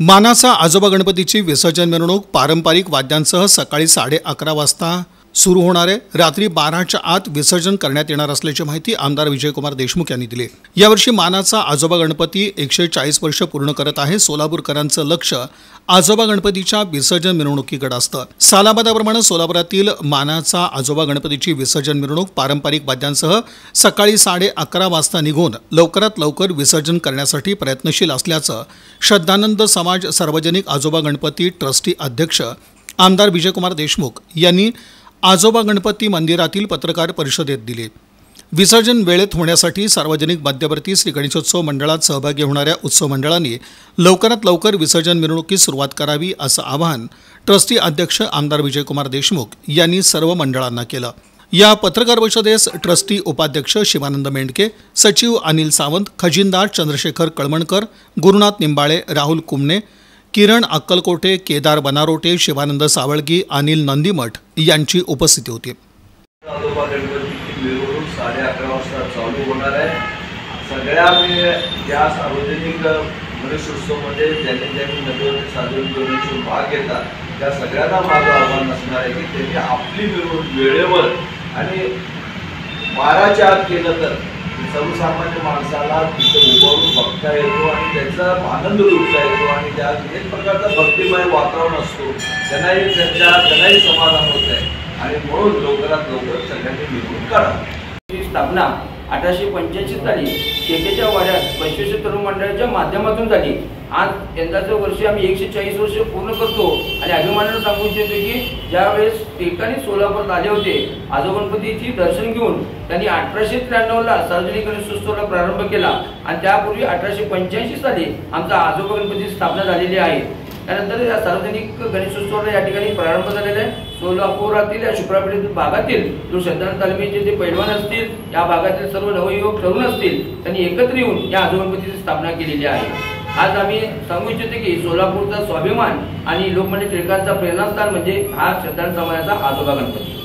मानाचा आजोबा गणपतीची विसर्जन मिरवणूक पारंपरिक वाद्यांसह सकाळी 11:30 वाजता सुरू होणार आहे। रात्री 12च्या आत विसर्जन करण्यात येणार असल्याची माहिती आमदार विजयकुमार देशमुख यांनी दिली। यावर्षी मानाचा आजोबा गणपती 140 वर्ष पूर्ण करत आहे। सोलापूरकरांचं लक्ष आजोबा गणपतीच्या विसर्जन मिरवणुकीकडे असतं। सालाबादाप्रमाणे सोलापुरातील मानाचा आजोबा गणपतीची विसर्जन मिरवणूक पारंपरिक वाद्यांसह सकाळी 11:30 वाजता निघून लवकरात लवकर विसर्जन करण्यासाठी प्रयत्नशील असल्याचं श्रद्धानंद समाज सार्वजनिक आजोबा गणपती ट्रस्टी अध्यक्ष आमदार विजयकुमार देशमुख यांनी आजोबा गणपती मंदिरातील पत्रकार परिषदेत दिले। विसर्जन वेळेत होण्यासाठी सार्वजनिक मध्यवर्ती श्री गणेशोत्सव मंडळात सहभागी होणाऱ्या उत्सव मंडळांनी लवकरात लवकर विसर्जन मिरवणुकीस सुरुवात करावी असं आवाहन ट्रस्टी अध्यक्ष आमदार विजयकुमार देशमुख यांनी सर्व मंडळांना केलं। या पत्रकार परिषदेस ट्रस्टी उपाध्यक्ष शिवानंद मेंढके, सचिव अनिल सावंत, खजिनदार चंद्रशेखर कळमणकर, गुरुनाथ निंबाळे, राहुल कुमणे, किरण अक्कलकोटे, केदार बनारोटे, शिवानंद सावळगी, अनिल नंदीमठ यांची उपस्थिती होती। आजोबा गणपतीची मिरवणूक 11:30 वाजता चालू होणार आहे। सगळ्या या सार्वजनिक गणेशोत्सवमध्ये ज्यांनी मध्यवर्ती सार्वजनिक गणेशोत्सव भाग घेतात त्या सगळ्यांना माझं आव्हान असणार आहे की त्यांनी आपली मिरवणूक वेळेवर आणि 12च्या आत केलं तर सर्वसामान्य माणसाला तिथे उभारून बघता येतो आणि त्याचा आनंद लुटता येतो आणि त्यात एक प्रकारचा भक्तिमय वातावरण असतो। त्यांनाही समाधान होत आहे आणि म्हणून लवकरात लवकर सगळ्यांनी मिळून काढावी। ही स्थापना 1885 साली शेकेच्या वाड्यात बसवेश्वर तरुण मंडळाच्या माध्यमातून झाली। आज यंदाचं वर्ष आम्ही 140 वर्ष पूर्ण करतो आणि अभिमानाने सांगू इच्छितो की ज्यावेळेस टिळकांनी सोलापूरात आले होते आजोबा गणपतीची दर्शन घेऊन त्यांनी 1893ला सार्वजनिक गणेशोत्सवाला प्रारंभ केला आणि त्यापूर्वी 1885 साली आमचा आजोबा गणपतीची स्थापना झालेली आहे। त्यानंतर या सार्वजनिक गणेशोत्सवाला या ठिकाणी प्रारंभ झालेला आहे। सोलापुरातील या शुक्रापेठ भागातील जो श्रद्धानंद तालमीचे जे पैलवान असतील, या भागातील सर्व नवयुवक तरुण असतील, त्यांनी एकत्र येऊन या आजोबा गणपतीची स्थापना केलेली आहे। आज आम्ही सांगू इच्छितो की सोलापूरचा स्वाभिमान आणि लोकमान्य टिळकांचा प्रेरणास्थान म्हणजे हा श्रद्धानंद समाजाचा आजोबा गणपती।